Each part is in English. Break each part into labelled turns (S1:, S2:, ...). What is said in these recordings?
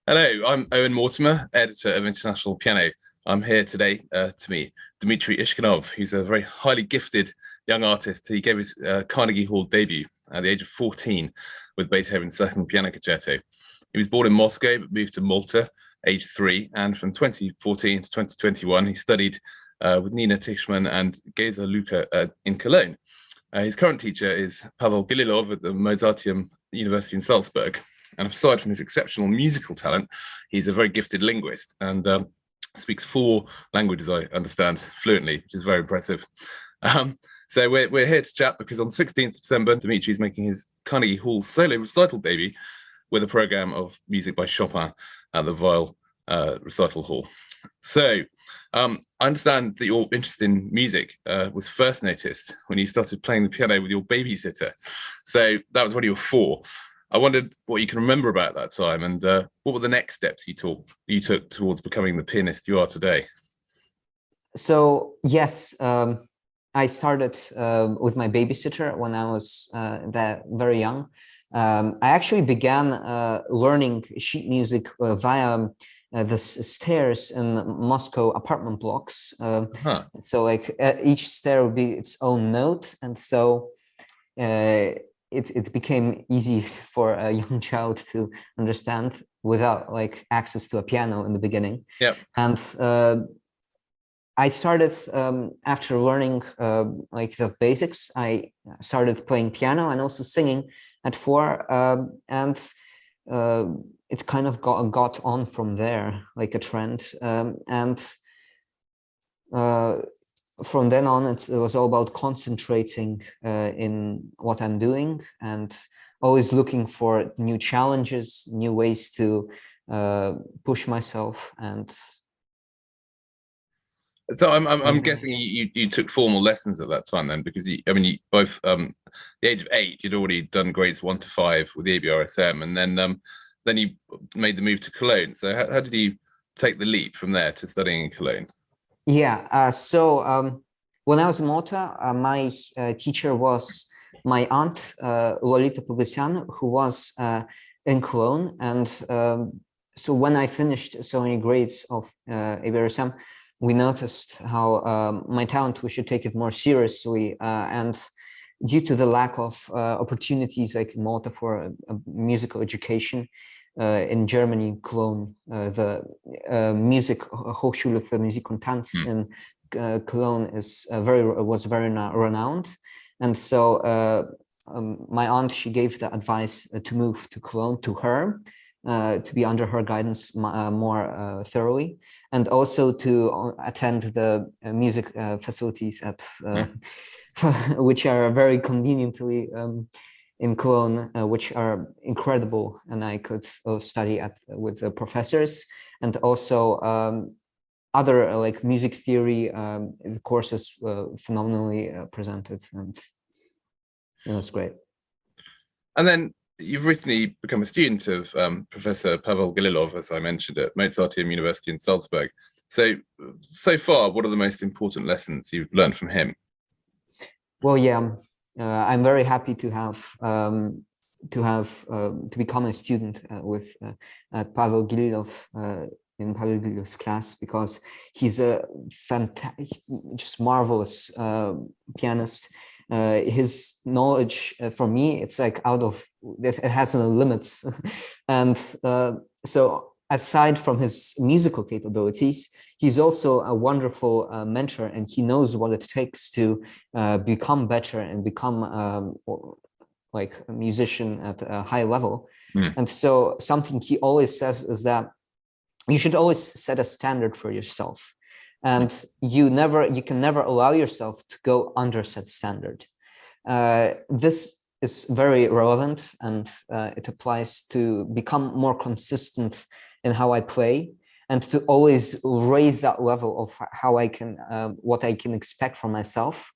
S1: Hello, I'm Owen Mortimer, editor of International Piano. I'm here today to meet Dmitry Ishkhanov. He's a very highly gifted young artist. He gave his Carnegie Hall debut at the age of 14 with Beethoven's Second Piano Concerto. He was born in Moscow, but moved to Malta, age 3, and from 2014 to 2021, he studied with Nina Tishman and Geza Luka in Cologne. His current teacher is Pavel Gililov at the Mozarteum University in Salzburg. And aside from his exceptional musical talent, he's a very gifted linguist and speaks 4 languages, I understand, fluently, which is very impressive. So we're here to chat because on 16th of December, Dmitry is making his Carnegie Hall solo recital debut with a program of music by Chopin at the Weill Recital Hall. So I understand that your interest in music was first noticed when you started playing the piano with your babysitter. So that was when you were 4. I wondered what you can remember about that time and what were the next steps you took towards becoming the pianist you are today?
S2: So, yes, I started with my babysitter when I was very young. I actually began learning sheet music via the stairs in Moscow apartment blocks. So like each stair would be its own note. And so it became easy for a young child to understand without like access to a piano in the beginning.
S1: Yeah.
S2: And I started after learning like the basics. I started playing piano and also singing at 4, and it kind of got on from there, like a trend. And from then on, it was all about concentrating in what I'm doing and always looking for new challenges, new ways to push myself. And
S1: so I'm guessing you took formal lessons at that time then, because you both the age of 8 you'd already done grades 1 to 5 with the ABRSM, and then you made the move to Cologne. So how did you take the leap from there to studying in Cologne?
S2: Yeah, so when I was in Malta, my teacher was my aunt, Lolita Pogosyan, who was in Cologne. And so when I finished so many grades of ABRSM, we noticed how my talent, we should take it more seriously. And due to the lack of opportunities like in Malta for a musical education, in Germany, Cologne, the music Hochschule für Musik und Tanz in Cologne was very renowned. And so my aunt, she gave the advice to move to Cologne to her, to be under her guidance more thoroughly, and also to attend the music facilities at which are very conveniently in Cologne, which are incredible, and I could study with the professors, and also other like music theory courses phenomenally presented, and it was great. And
S1: then you've recently become a student of Professor Pavel Gililov, as I mentioned, at Mozarteum University in Salzburg. So far, what are the most important lessons you've learned from him?
S2: Well, yeah. I'm very happy to become a student with Pavel Gililov in Pavel Gililov's class, because he's a fantastic, just marvelous pianist. His knowledge, for me, it's like it has no limits. And so aside from his musical capabilities, he's also a wonderful mentor, and he knows what it takes to become better and become like a musician at a high level. And so something he always says is that you should always set a standard for yourself, and you can never allow yourself to go under said standard. This is very relevant, and it applies to become more consistent in how I play, and to always raise that level of how I can, what I can expect from myself.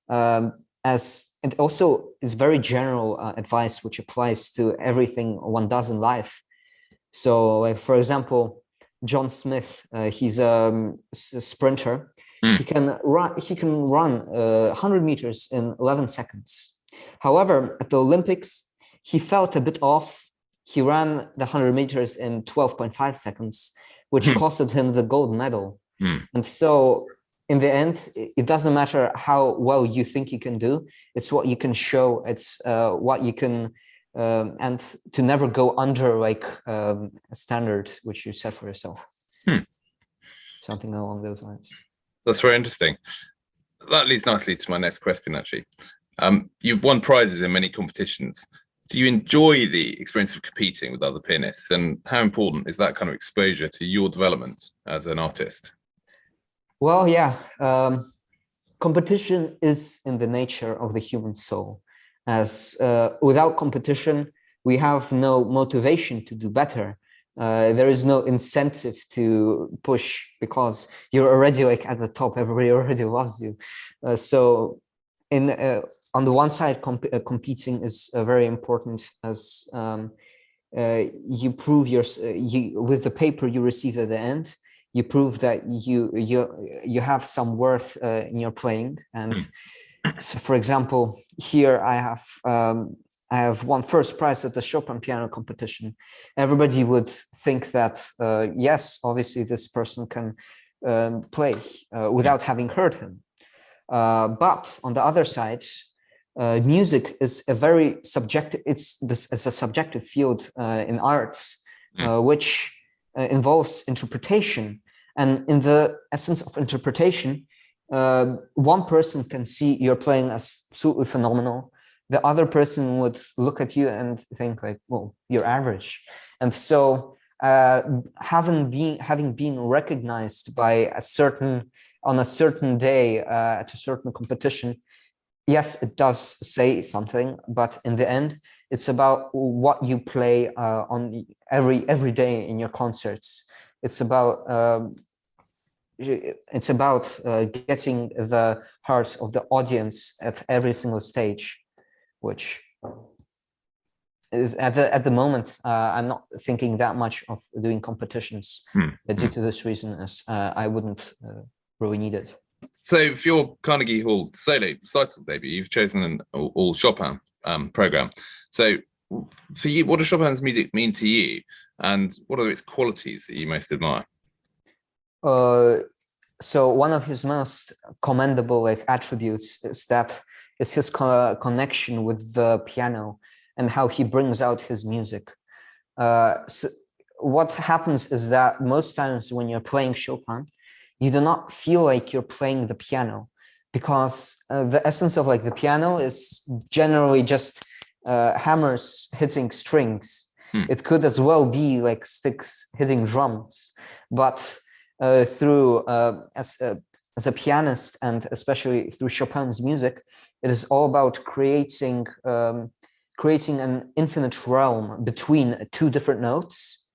S2: As it also is very general advice, which applies to everything one does in life. So, like, for example, John Smith, he's a sprinter. He can run 100 meters in 11 seconds. However, at the Olympics, he felt a bit off he ran the 100 meters in 12.5 seconds, which costed him the gold medal. And so in the end, it doesn't matter how well you think you can do. It's what you can show. It's what you can, and to never go under like a standard which you set for yourself. Something along those lines.
S1: That's very interesting. That leads nicely to my next question, actually. You've won prizes in many competitions. Do you enjoy the experience of competing with other pianists, and how important is that kind of exposure to your development as an artist?
S2: Well, yeah, competition is in the nature of the human soul. As without competition, we have no motivation to do better. There is no incentive to push because you're already like at the top. Everybody already loves you. So on the one side, competing is very important, as you prove with the paper you receive at the end, you prove that you have some worth in your playing. And so, for example, here I have won first prize at the Chopin piano competition. Everybody would think that yes, obviously this person can play without having heard him. But on the other side, music is a very subjective. It's a subjective field in arts, which involves interpretation. And in the essence of interpretation, one person can see you're playing as absolutely phenomenal. The other person would look at you and think like, well, you're average. And so having been recognized by on a certain day at a certain competition, yes, it does say something, but in the end, it's about what you play on every day in your concerts. It's about getting the hearts of the audience at every single stage, which is at the moment I'm not thinking that much of doing competitions due to this reason, as I wouldn't really need it.
S1: So for your Carnegie Hall solo recital debut, you've chosen an all Chopin program. So for you, what does Chopin's music mean to you, and what are its qualities that you most admire?
S2: So one of his most commendable attributes is his connection with the piano and how he brings out his music. So what happens is that most times when you're playing Chopin, you do not feel like you're playing the piano, because the essence of the piano is generally just hammers hitting strings. It could as well be like sticks hitting drums, but through as a pianist, and especially through Chopin's music, it is all about creating an infinite realm between two different notes,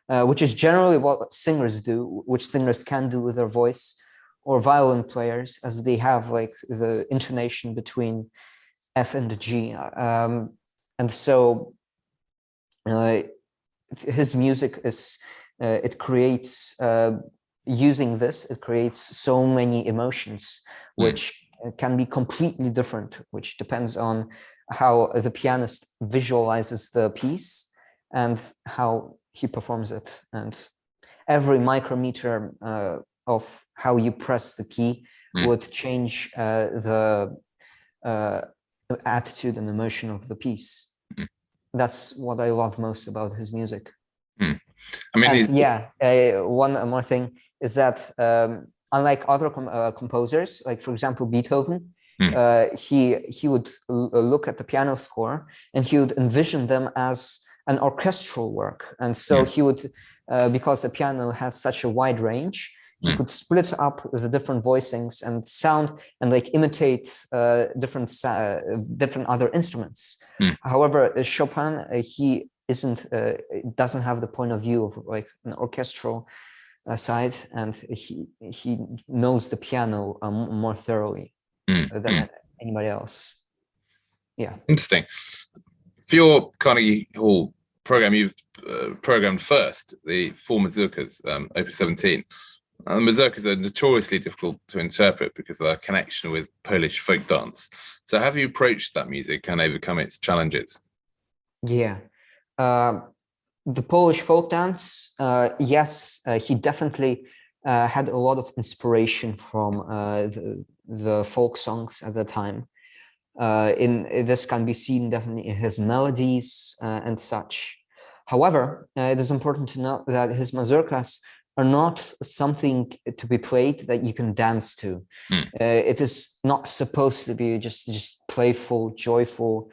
S2: which is generally what singers do, which singers can do with their voice, or violin players, as they have the intonation between F and G. And so his music is, it creates, using this, it creates so many emotions, which can be completely different, which depends on how the pianist visualizes the piece and how he performs it. And every micrometer of how you press the key would change the attitude and emotion of the piece. That's what I love most about his music.
S1: I mean,
S2: one more thing is that unlike other composers, like for example Beethoven, he would look at the piano score and he would envision them as an orchestral work. And so he would, because the piano has such a wide range, he could split up the different voicings and sound and imitate different other instruments. However, Chopin, he doesn't have the point of view of an orchestral side, and he knows the piano more thoroughly than anybody else. Yeah.
S1: Interesting. For your Carnegie Hall program, you've programmed first the four Mazurkas, Opus 17. And the Mazurkas are notoriously difficult to interpret because of their connection with Polish folk dance. So have you approached that music and overcome its challenges?
S2: Yeah. The Polish folk dance, yes, he definitely had a lot of inspiration from the folk songs at the time. This can be seen definitely in his melodies and such. However, it is important to note that his mazurkas are not something to be played that you can dance to. It is not supposed to be just playful, joyful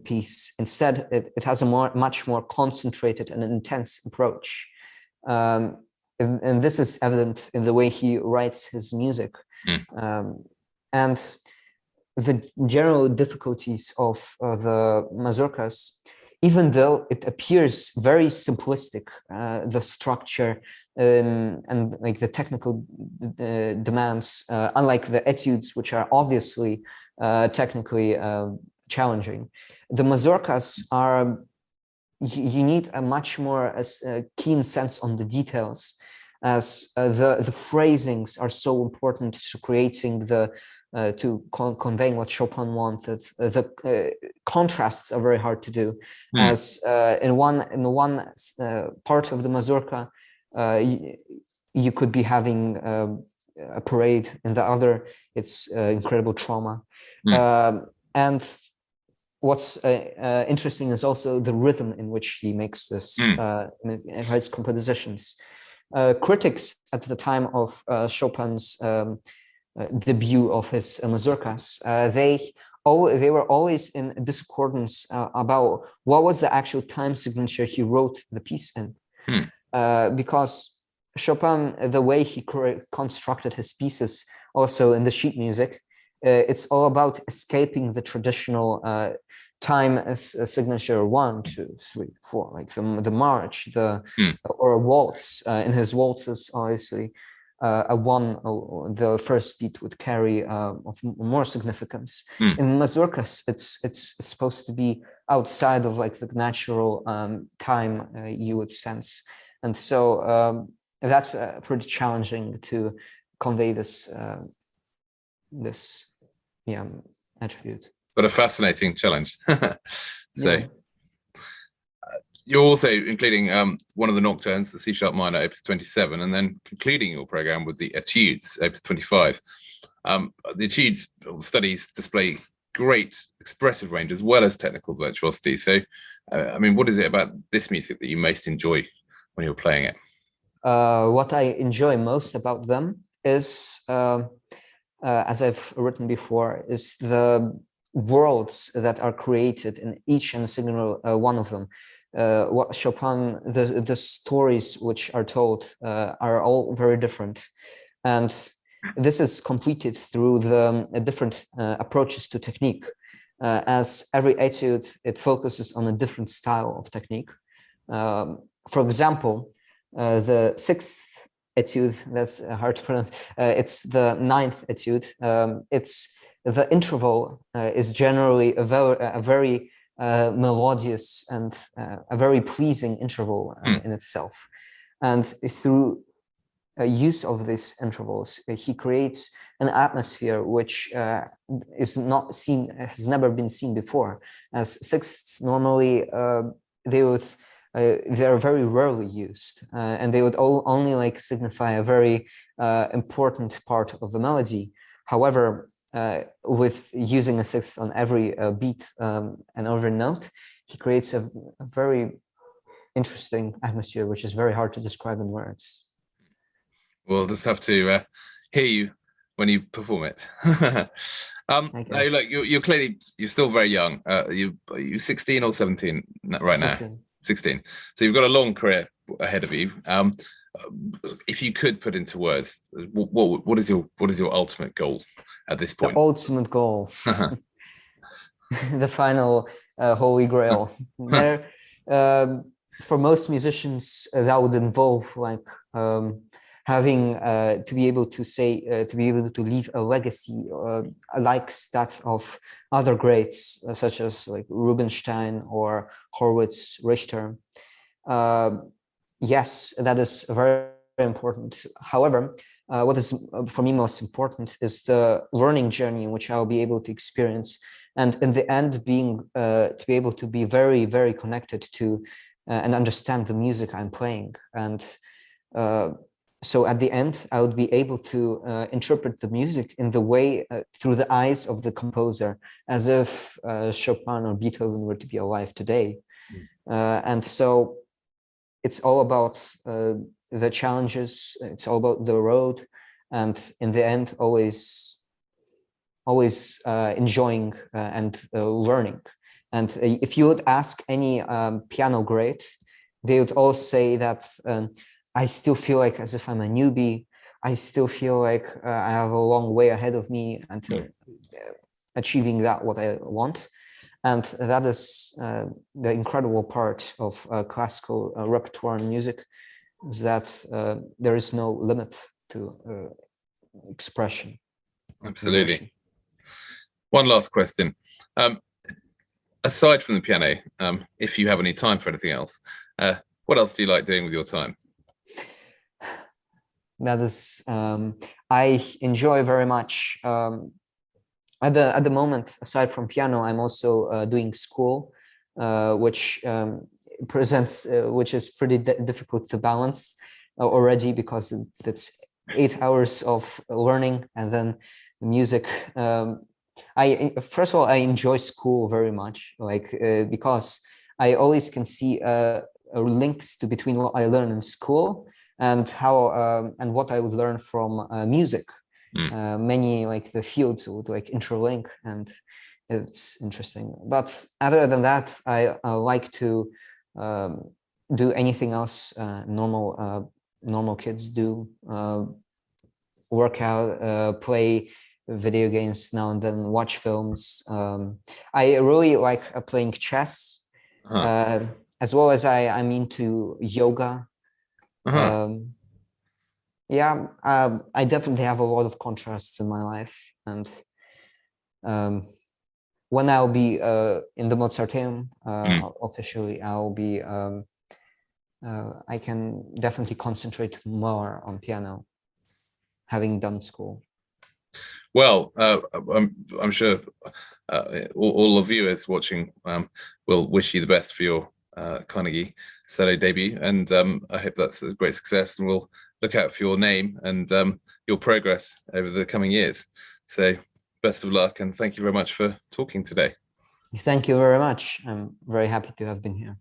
S2: piece. Instead, it has a much more concentrated and intense approach. And this is evident in the way he writes his music. And the general difficulties of the mazurkas, even though it appears very simplistic, the structure and like the technical demands, unlike the etudes, which are obviously technically challenging, the mazurkas are, you need a much more keen sense on the details, as the phrasings are so important to creating the to conveying what Chopin wanted. The contrasts are very hard to do, as in the one part of the mazurka, you could be having a parade, in the other it's incredible trauma. And what's interesting is also the rhythm in which he makes this his compositions. Critics at the time of Chopin's debut of his mazurkas, they were always in discordance about what was the actual time signature he wrote the piece in, because Chopin, the way he constructed his pieces, also in the sheet music, it's all about escaping the traditional time as a signature 1, 2, 3, 4, like the march, or a waltz. In his waltzes, obviously, a 1, the first beat would carry of more significance. In mazurkas, it's supposed to be outside of like the natural time you would sense, and so that's pretty challenging to convey this attribute.
S1: But a fascinating challenge. So you're also including one of the nocturnes, the C-sharp minor, opus 27, and then concluding your program with the Etudes, opus 25. The Etudes studies display great expressive range as well as technical virtuosity. So, I mean, what is it about this music that you most enjoy when you're playing it?
S2: What I enjoy most about them is, as I've written before, is the worlds that are created in each and single one of them. What Chopin, the stories which are told are all very different, and this is completed through the different approaches to technique. As every etude, it focuses on a different style of technique. For example, the 6th etude, that's hard to pronounce, it's the 9th etude. It's the interval is generally a very melodious and a very pleasing interval in itself. And through use of these intervals, he creates an atmosphere which is not seen, has never been seen before. As sixths normally, they're very rarely used, and they would only like signify a very important part of the melody. However, with using a sixth on every beat and every note, he creates a very interesting atmosphere, which is very hard to describe in words.
S1: We'll just have to hear you when you perform it. Now, look, you're clearly, you're still very young. You're 16 or 17 right
S2: 16.
S1: now? 16. So you've got a long career ahead of you. If you could put into words, what is your ultimate goal at this point?
S2: The ultimate goal, the final holy grail. There, for most musicians, that would involve like having to be able to say, to be able to leave a legacy like that of other greats, such as like Rubinstein or Horwitz, Richter. Yes, that is very, very important. However, what is for me most important is the learning journey in which I'll be able to experience, and in the end, being to be able to be very, very connected to and understand the music I'm playing. And so at the end, I would be able to interpret the music in the way through the eyes of the composer, as if Chopin or Beethoven were to be alive today. And so it's all about the challenges. It's all about the road, and in the end, always enjoying and learning. And if you would ask any piano great, they would all say that I still feel like as if I'm a newbie. I still feel like I have a long way ahead of me until achieving what I want. And that is the incredible part of classical repertoire and music, is that there is no limit to expression.
S1: Absolutely.
S2: Emotion.
S1: One last question. Aside from the piano, if you have any time for anything else, what else do you like doing with your time?
S2: That is, I enjoy very much. At the moment, aside from piano, I'm also doing school, which which is pretty difficult to balance already, because it's 8 hours of learning and then music. First of all, I enjoy school very much, like because I always can see links between what I learn in school and how and what I would learn from music. Many like the fields would like interlink, and it's interesting. But other than that, I like to do anything else normal kids do. Work out, play video games now and then, watch films. I really like playing chess, as well as I'm into yoga. Yeah, I definitely have a lot of contrasts in my life, and when I'll be in the Mozarteum officially, I'll be I can definitely concentrate more on piano, having done school.
S1: Well, I'm sure all the viewers watching will wish you the best for your Carnegie solo debut, and I hope that's a great success, and we'll look out for your name and your progress over the coming years. So best of luck, and thank you very much for talking today.
S2: Thank you very much. I'm very happy to have been here.